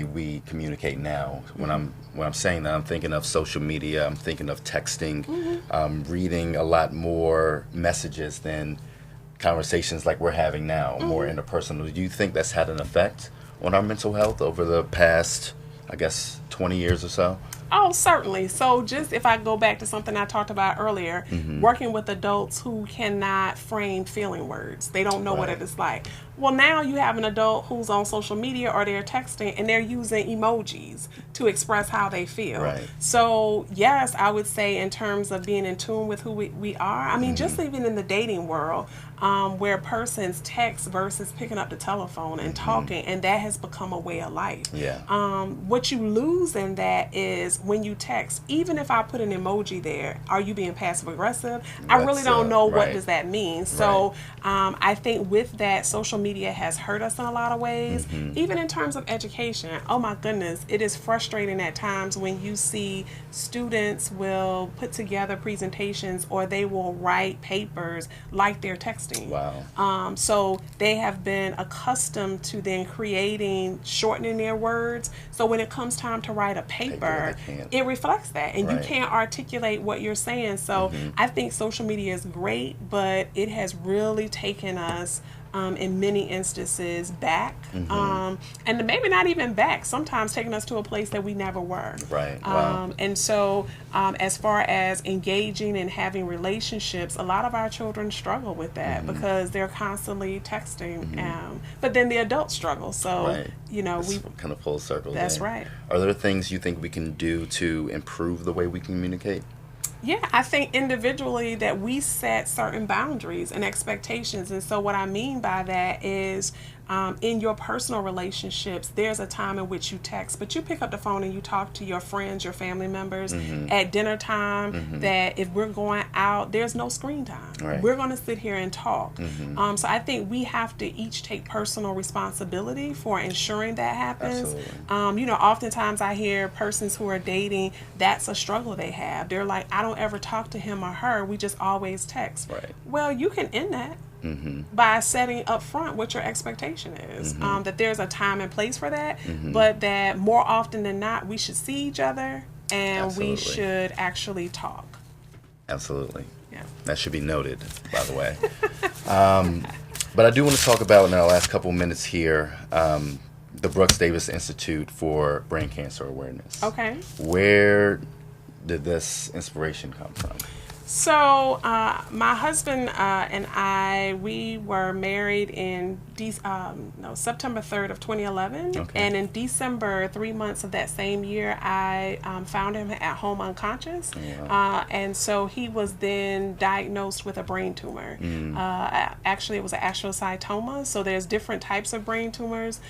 we communicate now? When I'm saying that, I'm thinking of social media, I'm thinking of texting, reading a lot more messages than conversations like we're having now, more interpersonal. Do you think that's had an effect on our mental health over the past, I guess, 20 years or so? Oh, certainly. So just if I go back to something I talked about earlier, working with adults who cannot frame feeling words. They don't know what it is like. Well, now you have an adult who's on social media or they're texting and they're using emojis to express how they feel. Right. So, yes, I would say in terms of being in tune with who we are, I mean, just even in the dating world, where persons text versus picking up the telephone and talking, and that has become a way of life. Yeah. What you lose in that is when you text, even if I put an emoji there, are you being passive aggressive? I really don't know what does that mean. So I think with that, social media has hurt us in a lot of ways, even in terms of education. Oh my goodness, it is frustrating at times when you see students will put together presentations or they will write papers like they're texting. Wow. So they have been accustomed to then shortening their words. So when it comes time to write a paper, it reflects that, and you can't articulate what you're saying. So I think social media is great, but it has really taken us in many instances back, and maybe not even back, sometimes taking us to a place that we never were. Right. Wow. And so as far as engaging and having relationships, a lot of our children struggle with that because they're constantly texting, but then the adults struggle. So, you know, we kind of full circle. That's right. Are there things you think we can do to improve the way we communicate? Yeah, I think individually that we set certain boundaries and expectations. And so what I mean by that is in your personal relationships, there's a time in which you text, but you pick up the phone and you talk to your friends, your family members at dinner time, that if we're going out, there's no screen time. Right. We're going to sit here and talk. So I think we have to each take personal responsibility for ensuring that happens. You know, oftentimes I hear persons who are dating, that's a struggle they have. They're like, I don't ever talk to him or her. We just always text. Right. Well, you can end that. By setting up front what your expectation is, that there's a time and place for that, but that more often than not, we should see each other and we should actually talk. Absolutely. Yeah. That should be noted, by the way. But I do want to talk about in our last couple minutes here, the Brooks Davis Institute for Brain Cancer Awareness. Okay. Where did this inspiration come from? So my husband and I, we were married in September 3rd of 2011. Okay. And in December, 3 months of that same year, I found him at home unconscious. Wow. And so he was then diagnosed with a brain tumor. Actually, it was an astrocytoma. So there's different types of brain tumors.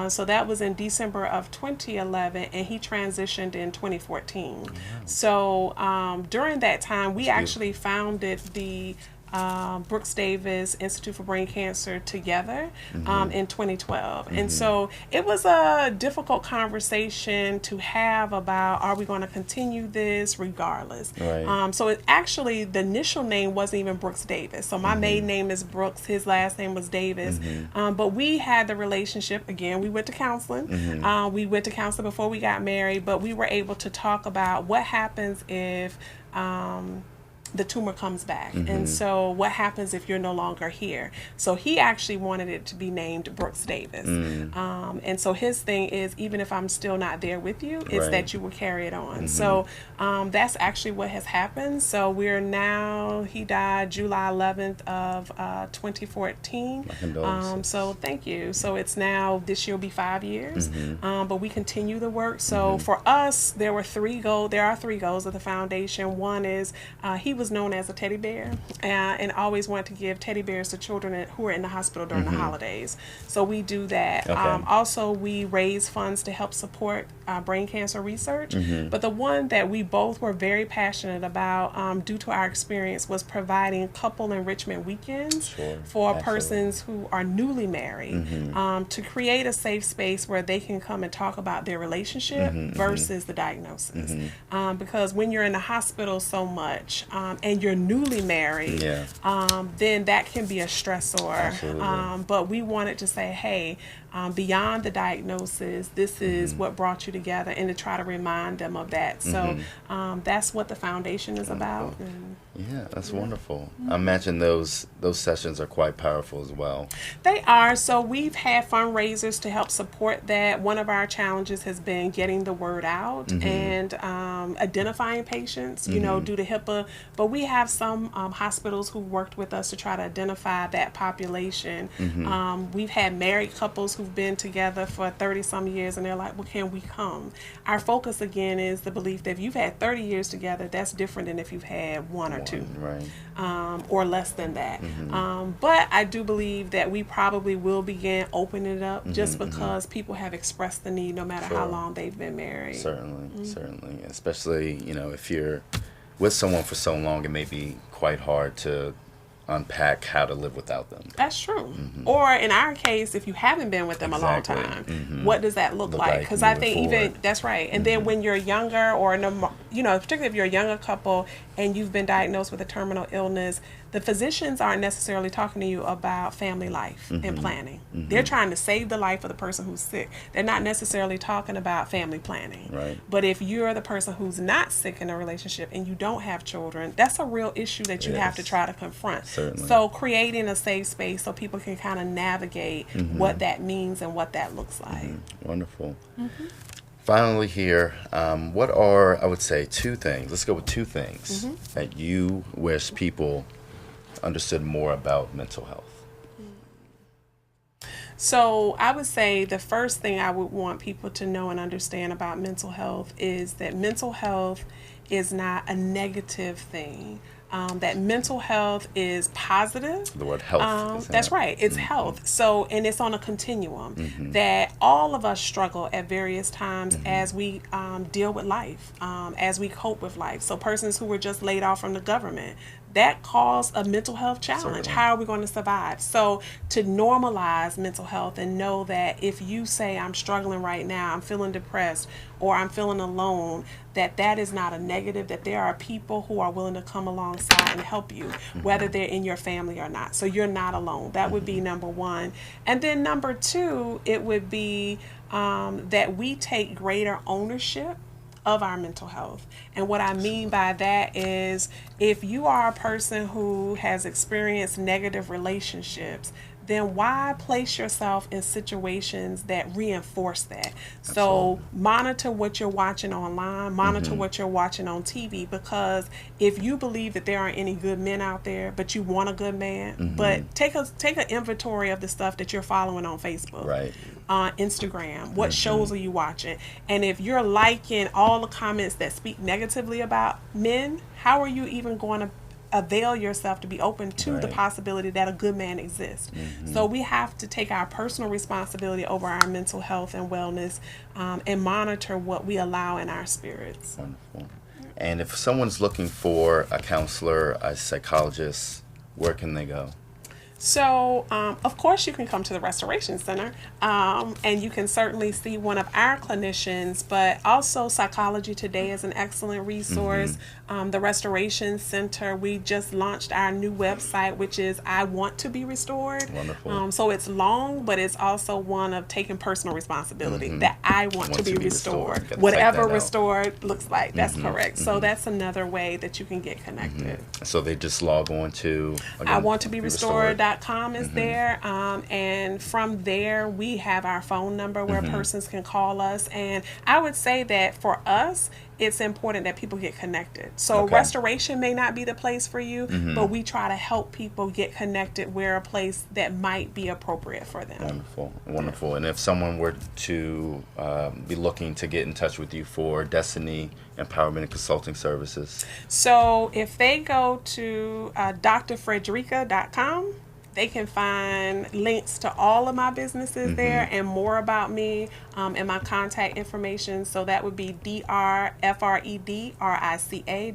So that was in December of 2011, and he transitioned in 2014. Wow. So during that time, we actually founded the Brooks Davis Institute for Brain Cancer together in 2012. And so it was a difficult conversation to have about, are we going to continue this regardless? Right. So it actually, the initial name wasn't even Brooks Davis. So my maiden name is Brooks, his last name was Davis. But we had the relationship, again, we went to counseling. We went to counseling before we got married, but we were able to talk about what happens if the tumor comes back. And so what happens if you're no longer here? So he actually wanted it to be named Brooks Davis. And so his thing is, even if I'm still not there with you, it's that you will carry it on. So that's actually what has happened. So we're now, he died July 11th of 2014. So thank you. So it's now, this year will be 5 years. But we continue the work. So for us, there are three goals of the foundation. One is he was known as a teddy bear, and always wanted to give teddy bears to children who are in the hospital during the holidays. So we do that. Okay. Also, we raise funds to help support brain cancer research. But the one that we both were very passionate about, due to our experience, was providing couple enrichment weekends for persons who are newly married, to create a safe space where they can come and talk about their relationship versus the diagnosis. Because when you're in the hospital so much, and you're newly married, then that can be a stressor. But we wanted to say, hey, beyond the diagnosis, this is what brought you together, and to try to remind them of that. So that's what the foundation is about. Yeah, that's wonderful. I imagine those sessions are quite powerful as well. They are. So we've had fundraisers to help support that. One of our challenges has been getting the word out and identifying patients, you know, due to HIPAA. But we have some hospitals who worked with us to try to identify that population. We've had married couples who've been together for 30 some years, and they're like, well, can we come? Our focus again is the belief that if you've had 30 years together, that's different than if you've had one or two, or less than that. But I do believe that we probably will begin opening it up just because people have expressed the need no matter how long they've been married. Certainly. Especially, you know, if you're with someone for so long, it may be quite hard to unpack how to live without them. That's true. Or in our case, if you haven't been with them a long time, what does that look like? Because I think even that's right. And then when you're younger, or you know, particularly if you're a younger couple and you've been diagnosed with a terminal illness, the physicians aren't necessarily talking to you about family life and planning. They're trying to save the life of the person who's sick. They're not necessarily talking about family planning. But if you're the person who's not sick in a relationship and you don't have children, that's a real issue that you have to try to confront. So creating a safe space so people can kind of navigate what that means and what that looks like. Wonderful. Finally here, what are, I would say, two things, let's go with two things that you wish people understood more about mental health? So I would say the first thing I would want people to know and understand about mental health is that mental health is not a negative thing. That mental health is positive. The word health. That's right. It's health. So, and it's on a continuum that all of us struggle at various times as we deal with life, as we cope with life. So persons who were just laid off from the government, that caused a mental health challenge. How are we going to survive? So to normalize mental health and know that if you say I'm struggling right now, I'm feeling depressed, or I'm feeling alone, that is not a negative, that there are people who are willing to come alongside and help you, whether they're in your family or not. So you're not alone. That would be number one. And then number two, it would be that we take greater ownership of our mental health. And what I mean by that is, if you are a person who has experienced negative relationships, then why place yourself in situations that reinforce that? So monitor what you're watching online, monitor what you're watching on TV, because if you believe that there aren't any good men out there, but you want a good man, but take an inventory of the stuff that you're following on Facebook, on Instagram. What shows are you watching? And if you're liking all the comments that speak negatively about men, how are you even going to avail yourself to be open to the possibility that a good man exists? So we have to take our personal responsibility over our mental health and wellness, and monitor what we allow in our spirits. Wonderful. And if someone's looking for a counselor, a psychologist, where can they go? So, of course, you can come to the Restoration Center, and you can certainly see one of our clinicians, but also Psychology Today is an excellent resource. The Restoration Center, we just launched our new website, which is I Want to Be Restored. Wonderful. So it's long, but it's also one of taking personal responsibility, that I want to be restored. Whatever restored looks like, that's correct. So that's another way that you can get connected. So they just log on to, again, I want to be restored.org. drfredrica.com is there. And from there, we have our phone number where persons can call us. And I would say that for us, it's important that people get connected. So restoration may not be the place for you, but we try to help people get connected where a place that might be appropriate for them. Wonderful, wonderful. And if someone were to be looking to get in touch with you for Destiny Empowerment and Consulting Services. So if they go to drfredrica.com, they can find links to all of my businesses there and more about me and my contact information. So that would be drfredrica,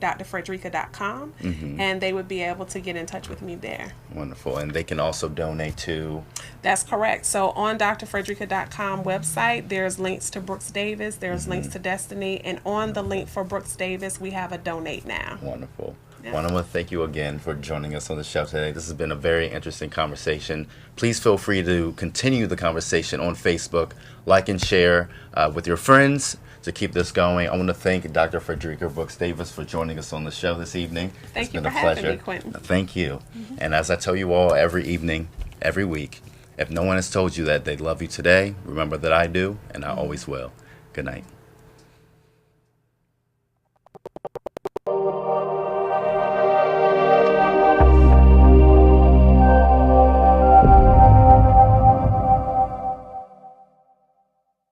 drfredrica.com, and they would be able to get in touch with me there. Wonderful. And they can also donate to? That's correct. So on drfredrica.com website, there's links to Brooks Davis, there's links to Destiny, and on the link for Brooks Davis, we have a donate now. Wonderful. Well, I want to thank you again for joining us on the show today. This has been a very interesting conversation. Please feel free to continue the conversation on Facebook, like and share with your friends to keep this going. I want to thank Dr. Fredrica Brooks Davis for joining us on the show this evening. Thank you for having me, Quentin. Thank you. And as I tell you all every evening, every week, if no one has told you that they love you today, remember that I do, and I always will. Good night.